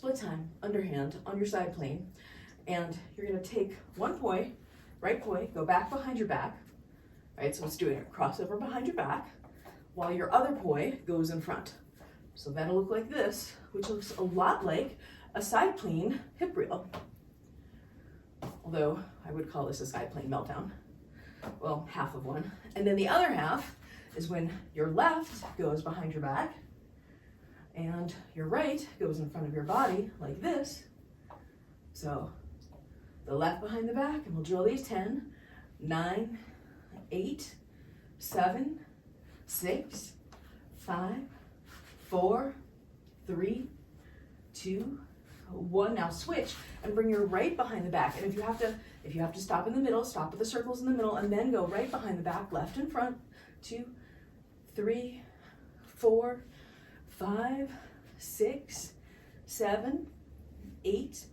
split time, underhand, on your side plane. And you're gonna take one poi, right poi, go back behind your back, right? So it's doing a crossover behind your back, while your other poi goes in front. So that'll look like this, which looks a lot like a side plane hip reel. Although I would call this a side plane meltdown. Well, half of one. And then the other half is when your left goes behind your back and your right goes in front of your body like this. So the left behind the back, and we'll drill these 10, 9, 8, 7, 6, 5, 4, 3, 2, 1. Now switch and bring your right behind the back. And if you have to stop in the middle, stop with the circles in the middle, and then go right behind the back, left in front. 2, 3, 4, 5, 6, 7, 8,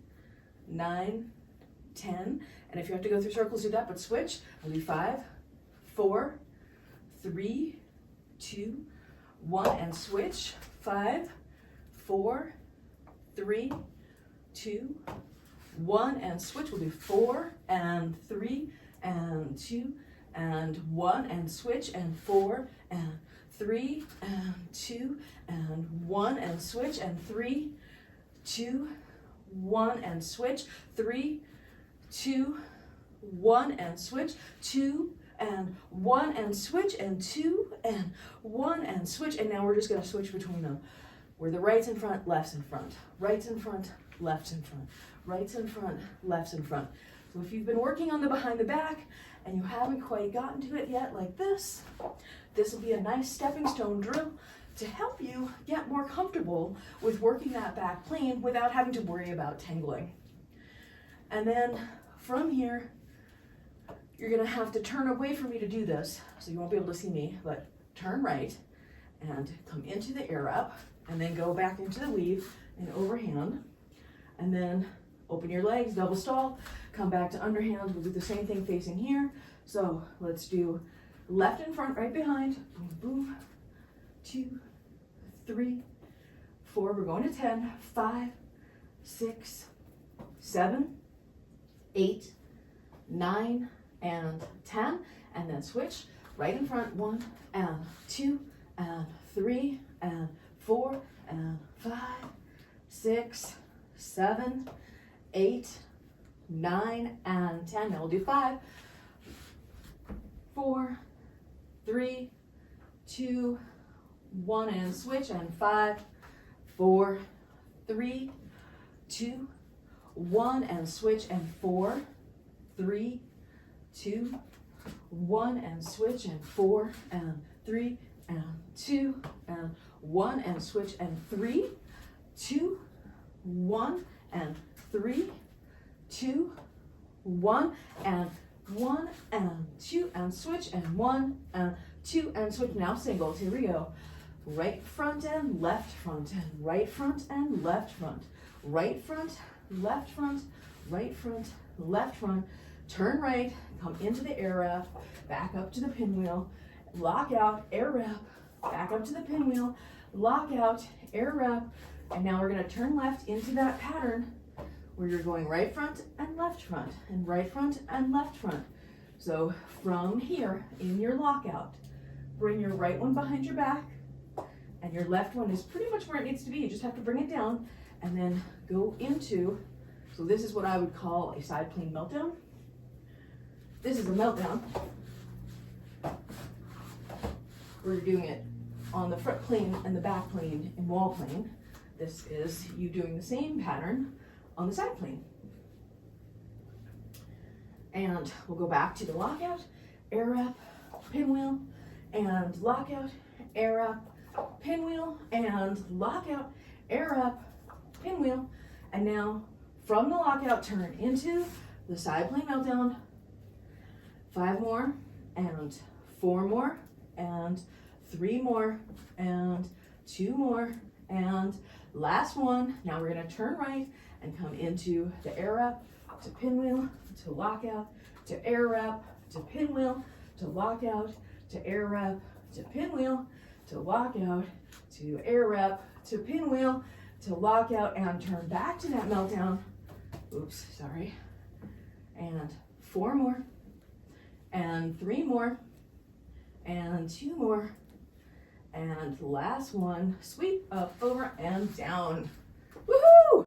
9, 10. And if you have to go through circles, do that, but switch. I'll do 5, 4, 3, 2, 1, and switch. 5, 4, 3, 2, 1, and switch. We'll do 4 and 3 and 2 and 1, and switch, and 4 and 3 and 2 and 1, and switch, and 3, 2, 1, and switch, 3, 2, 1, and switch, 2 and 1, and switch, and 2 and 1, and switch. And now we're just going to switch between them, where the right's in front, left's in front, right's in front, left's in front, right's in front, left's in front. So if you've been working on the behind the back and you haven't quite gotten to it yet, like this will be a nice stepping stone drill to help you get more comfortable with working that back plane without having to worry about tangling. And then from here, you're gonna have to turn away from me to do this, so you won't be able to see me, but turn right and come into the air up, and then go back into the weave and overhand, and then open your legs, double stall, come back to underhand. We'll do the same thing facing here. So let's do left in front, right behind, boom, boom, 2, 3, 4, we're going to 10, 5, 6, 7, 8, 9, and 10, and then switch, right in front, 1 and 2 and 3 and 4 and 5, 6, 7, 8, 9, and 10. Now we'll do 5, 4, 3, 2, 1, and switch, and 5, 4, 3, 2, 1, and switch, and 4, 3, 2, 1, and switch, and 4 and 3 and 2 and 1, and switch, and 3, 2, 1, and 3, 2, 1, and 1 and 2, and switch, and 1 and 2, and switch. Now singles, here we go. Right front and left front, and right front and left front, right front, left front, right front, left front. Turn right, come into the air wrap, back up to the pinwheel, lock out, air wrap, back up to the pinwheel, lock out, air wrap. And now we're going to turn left into that pattern where you're going right front and left front, and right front and left front. So from here in your lockout, bring your right one behind your back, and your left one is pretty much where it needs to be. You just have to bring it down, and then go into, so this is what I would call a side plane meltdown. This is a meltdown where you're doing it on the front plane and the back plane in wall plane. This is you doing the same pattern on the side plane. And we'll go back to the lockout, air wrap, pinwheel, and lockout, air wrap, pinwheel, and lockout, air wrap, pinwheel. And now from the lockout, turn into the side plane meltdown. 5 more, and 4 more, and 3 more, and 2 more, and last one. Now we're going to turn right and come into the air wrap, to pinwheel, to lockout, to air wrap, to pinwheel, to lockout, to air wrap, to pinwheel, to lockout, to air wrap, to pinwheel. to lock out and turn back to that meltdown. Oops, sorry. And 4 more, and 3 more, and 2 more, and last one, sweep up, over, and down.